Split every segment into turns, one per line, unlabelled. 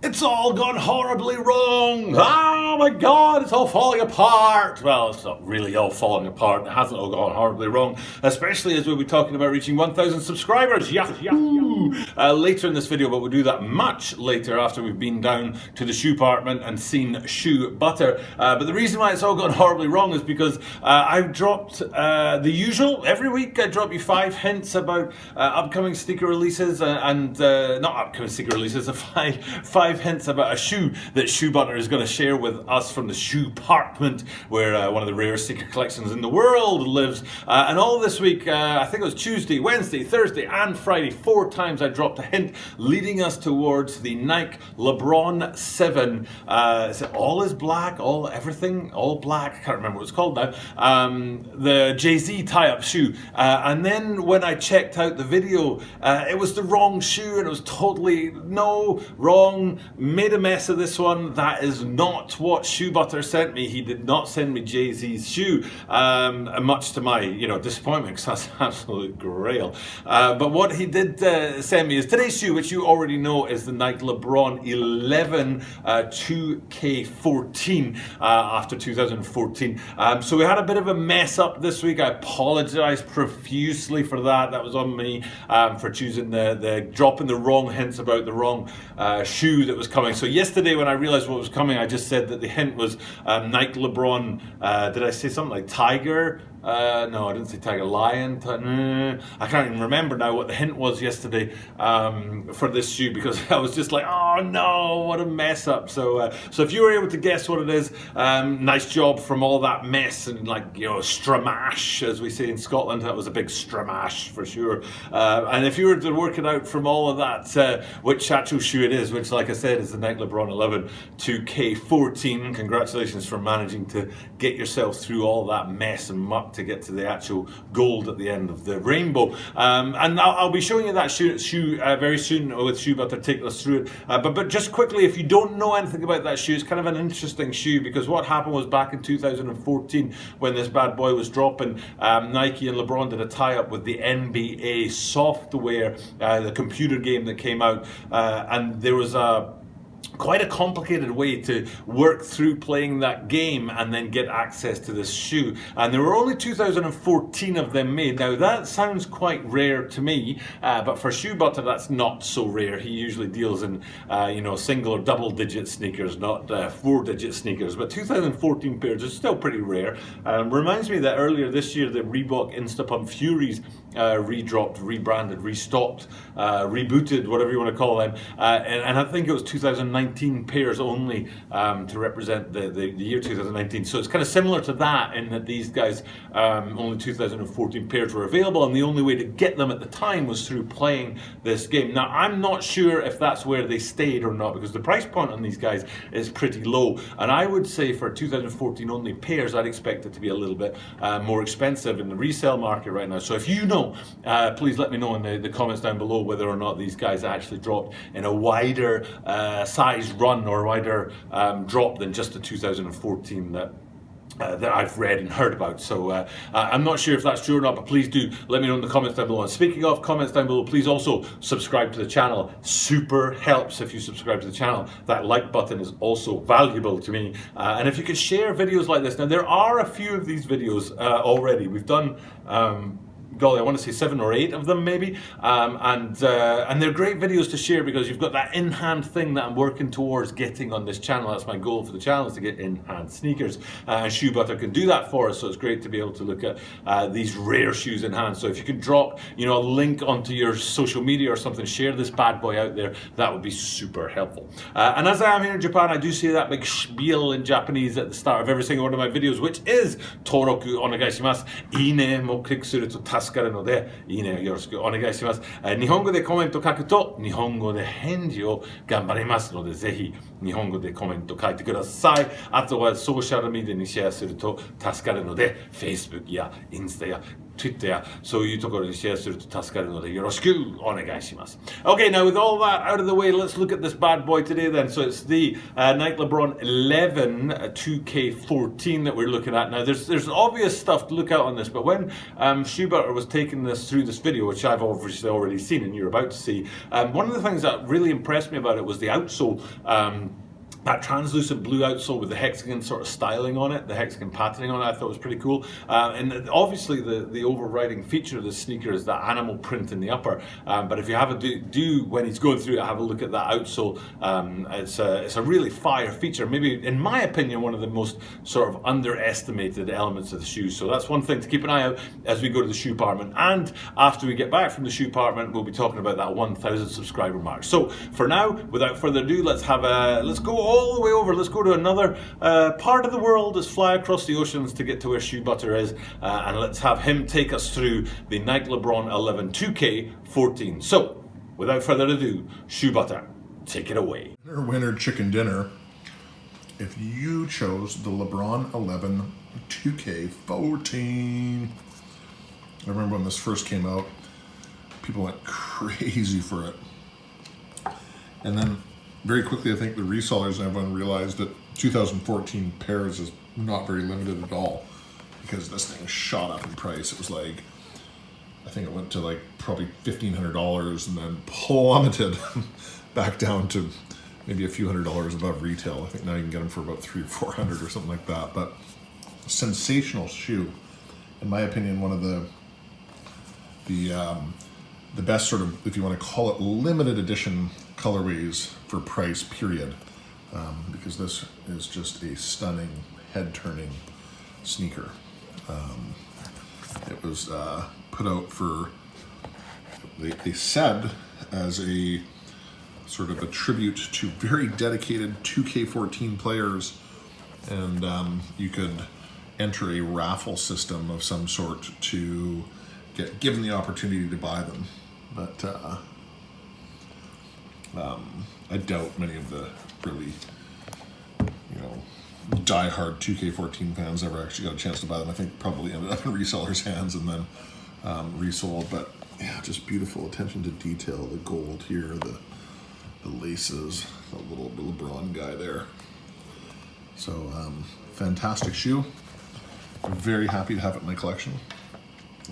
It's all gone horribly wrong. Oh my God, it's all falling apart. Well, it's not really all falling apart. It hasn't all gone horribly wrong, especially as we'll be talking about reaching 1,000 subscribers. Later in this video, but we'll do that much later after we've been down to the shoe apartment and seen shoe butter. But the reason why it's all gone horribly wrong is because I've dropped the usual. Every week I drop you 5 hints about upcoming sneaker releases and not upcoming sneaker releases, five hints about a shoe that Shoe Butter is going to share with us from the shoe apartment, where one of the rarest sneaker collections in the world lives. And all this week, I think it was Tuesday, Wednesday, Thursday and Friday, 4 times I dropped a hint leading us towards the Nike Lebron 7. Is it all is black, everything, all black? I can't remember what it's called now. The Jay-Z tie-up shoe. And then when I checked out the video, it was the wrong shoe, and it was totally wrong. Made a mess of this one. That is not what Shoe Butter sent me. He did not send me Jay-Z's shoe, much to my disappointment, because that's absolute grail. But what he did send me is today's shoe, which you already know is the Nike Lebron 11 2K14 after 2014. So we had a bit of a mess up this week. I apologize profusely for that. That was on me for choosing the dropping the wrong hints about the wrong shoe that was coming. So yesterday when I realized what was coming, I just said that the hint was Nike Lebron, did I say something like Tiger? No, I didn't say Tiger. Lion? I can't even remember now what the hint was yesterday for this shoe, because I was just like, oh no, what a mess up. So if you were able to guess what it is, nice job from all that mess and stramash, as we say in Scotland. That was a big stramash for sure. And if you were to work it out from all of that, which actual shoe it is, which like I said is the Nike Lebron 11 2K14, congratulations for managing to get yourself through all that mess and muck to get to the actual gold at the end of the rainbow. And I'll be showing you that shoe very soon with Shoe Butter, taking us through it. But just quickly, if you don't know anything about that shoe, it's kind of an interesting shoe, because what happened was back in 2014 when this bad boy was dropping, Nike and LeBron did a tie-up with the NBA software, the computer game that came out, and there was quite a complicated way to work through playing that game and then get access to this shoe. And there were only 2014 of them made. Now that sounds quite rare to me, but for Shoe Butter that's not so rare. He usually deals in single or double digit sneakers, not 4-digit sneakers. But 2014 pairs is still pretty rare. Reminds me that earlier this year the Reebok Instapump Furies redropped, rebranded, restocked, rebooted, whatever you want to call them. And I think it was 2019 pairs only to represent the year 2019. So it's kind of similar to that in that these guys, only 2014 pairs were available, and the only way to get them at the time was through playing this game. Now I'm not sure if that's where they stayed or not, because the price point on these guys is pretty low, and I would say for 2014 only pairs I'd expect it to be a little bit more expensive in the resale market right now. So if you know, please let me know in the comments down below whether or not these guys actually dropped in a wider size run or wider drop than just the 2014 that I've read and heard about. So I'm not sure if that's true or not, but please do let me know in the comments down below. And speaking of comments down below, please also subscribe to the channel. Super helps if you subscribe to the channel. That like button is also valuable to me. And if you could share videos like this. Now there are a few of these videos already. We've done golly, I want to say 7 or 8 of them maybe, and they're great videos to share, because you've got that in-hand thing that I'm working towards getting on this channel. That's my goal for the channel, is to get in-hand sneakers, and Shoe Butter can do that for us. So it's great to be able to look at these rare shoes in hand. So if you can drop a link onto your social media or something, share this bad boy out there, that would be super helpful. And as I am here in Japan, I do say that big spiel in Japanese at the start of every single one of my videos, which is Toroku onegaishimasu. Ine mo click suru to 助かるので、いいねよろしくお願いします。日本語でコメント書くと日本語で返事を頑張りますので、ぜひ日本語でコメント書いてください。あとはソーシャルメディアにシェアすると助かるので、Facebook やインスタや Twitter そういうところにシェアすると助かるのでよろしくお願いします。Okay, now with all that out of the way, let's look at this bad boy today then. So it's the Nike Lebron 11 2K14 that we're looking at. Now there's obvious stuff to look out on this, but when Schubert was taking this through this video, which I've obviously already seen and you're about to see, one of the things that really impressed me about it was the outsole. That translucent blue outsole with the hexagon sort of styling on it, the hexagon patterning on it, I thought was pretty cool. And obviously the overriding feature of the sneaker is that animal print in the upper. But if you have do when he's going through it, have a look at that outsole. It's a really fire feature. Maybe, in my opinion, one of the most sort of underestimated elements of the shoe. So that's one thing to keep an eye out as we go to the shoe department. And after we get back from the shoe department, we'll be talking about that 1,000 subscriber mark. So for now, without further ado, let's go all the way over. Let's go to another part of the world. Let's fly across the oceans to get to where Shoe Butter is, and let's have him take us through the Nike Lebron 11 2K14. So, without further ado, Shoe Butter, take it away.
Winner chicken dinner. If you chose the LeBron 11 2K14, I remember when this first came out, people went crazy for it, and then very quickly, I think the resellers and everyone realized that 2014 pairs is not very limited at all, because this thing shot up in price. It was like, I think it went to like probably $1,500 and then plummeted back down to maybe a few $100s above retail. I think now you can get them for about $300 or $400 or something like that. But sensational shoe, in my opinion, one of the best sort of, if you want to call it, limited edition colorways for price, period, because this is just a stunning, head-turning sneaker. It was put out for, they said, as a sort of a tribute to very dedicated 2K14 players, and you could enter a raffle system of some sort to get given the opportunity to buy them. But I doubt many of the really, die-hard 2K14 fans ever actually got a chance to buy them. I think probably ended up in resellers' hands and then resold. But yeah, just beautiful attention to detail. The gold here, the laces, the little LeBron guy there. So fantastic shoe. I'm very happy to have it in my collection,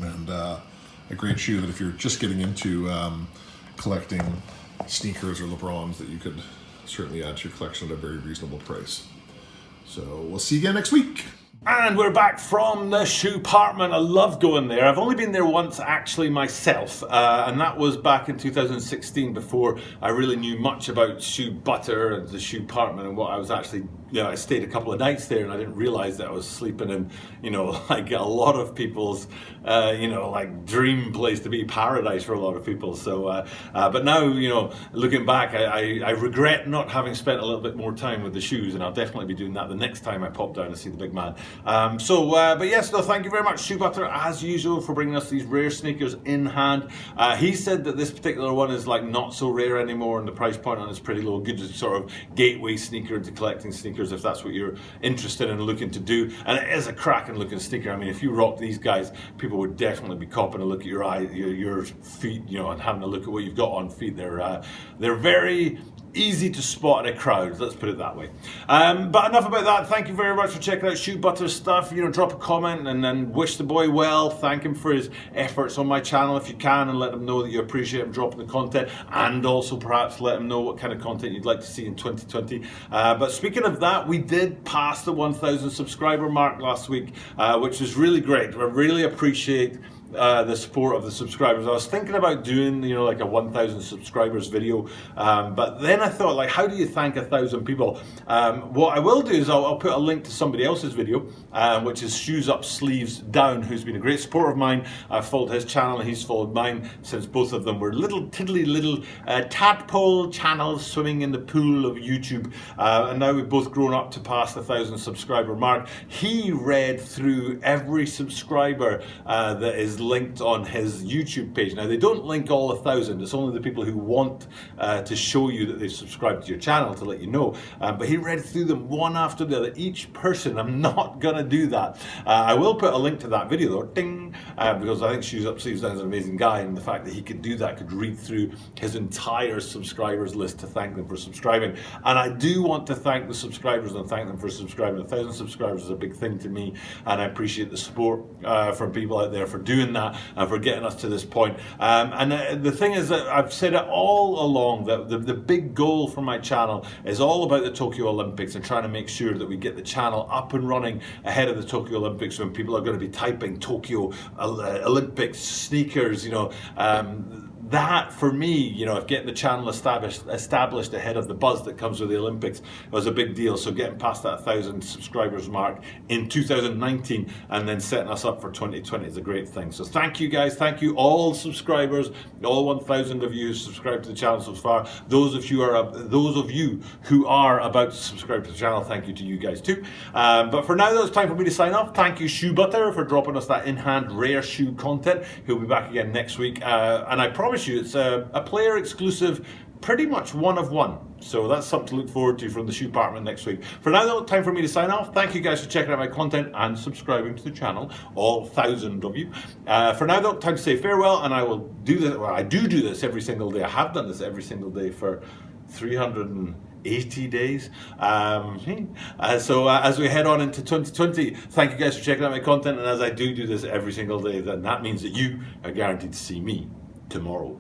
and a great shoe that if you're just getting into collecting sneakers or LeBrons, that you could certainly add to your collection at a very reasonable price. So we'll see you again next week.
And we're back from the shoe department. I love going there. I've only been there once actually myself, and that was back in 2016, before I really knew much about Shoe Butter and the shoe department and what I was actually, I stayed a couple of nights there and I didn't realize that I was sleeping in, like a lot of people's, like dream place to be, paradise for a lot of people. So, but now, looking back, I regret not having spent a little bit more time with the shoes, and I'll definitely be doing that the next time I pop down to see the big man. But yes, no, thank you very much, Shoe Butter, as usual, for bringing us these rare sneakers in hand. He said that this particular one is like not so rare anymore, and the price point on it is pretty low. Good sort of gateway sneaker into collecting sneakers, if that's what you're interested in looking to do. And it is a cracking looking sneaker. I mean, if you rock these guys, people would definitely be copping a look at your eye, your feet, and having a look at what you've got on feet. They're very easy to spot in a crowd, let's put it that way. But enough about that. Thank you very much for checking out Shoe Butter's stuff. Drop a comment and then wish the boy well. Thank him for his efforts on my channel if you can, and let him know that you appreciate him dropping the content, and also perhaps let him know what kind of content you'd like to see in 2020. But speaking of that, we did pass the 1,000 subscriber mark last week, which was really great. I really appreciate the support of the subscribers. I was thinking about doing, like a 1,000 subscribers video, but then I thought, like, how do you thank 1,000 people? What I will do is I'll put a link to somebody else's video, which is Shoes Up Sleeves Down, who's been a great supporter of mine. I've followed his channel and he's followed mine since both of them were little tiddly little tadpole channels swimming in the pool of YouTube, and now we've both grown up to pass the 1,000 subscriber mark. He read through every subscriber that is linked on his YouTube page. Now, they don't link all 1,000. It's only the people who want to show you that they've subscribed to your channel to let you know. But he read through them one after the other, each person. I'm not gonna do that. I will put a link to that video though. Ding! thanking, because I think Shoes Up Sleeves Down is an amazing guy, and the fact that he could do that, could read through his entire subscribers list to thank them for subscribing. And I do want to thank the subscribers and thank them for subscribing. 1,000 subscribers is a big thing to me, and I appreciate the support from people out there for doing that and for getting us to this point. And the thing is that I've said it all along, that the big goal for my channel is all about the Tokyo Olympics and trying to make sure that we get the channel up and running ahead of the Tokyo Olympics, when people are going to be typing Tokyo Olympics sneakers, that for me, of getting the channel established ahead of the buzz that comes with the Olympics was a big deal. So getting past that 1,000 subscribers mark in 2019 and then setting us up for 2020 is a great thing. So thank you guys, thank you all subscribers, all 1,000 of you subscribed to the channel so far. Those of you who are about to subscribe to the channel, thank you to you guys too. But for now, though, it's time for me to sign off. Thank you, Shoe Butter, for dropping us that in-hand rare shoe content. He'll be back again next week, and I promise you it's a player exclusive, pretty much one of one. So that's something to look forward to from the shoe department next week. For now, though, time for me to sign off. Thank you guys for checking out my content and subscribing to the channel, all 1,000 of you. For now, though, time to say farewell, and I will do this. Well, I do this every single day. I have done this every single day for 380 days. So as we head on into 2020, thank you guys for checking out my content. And as I do this every single day, then that means that you are guaranteed to see me tomorrow.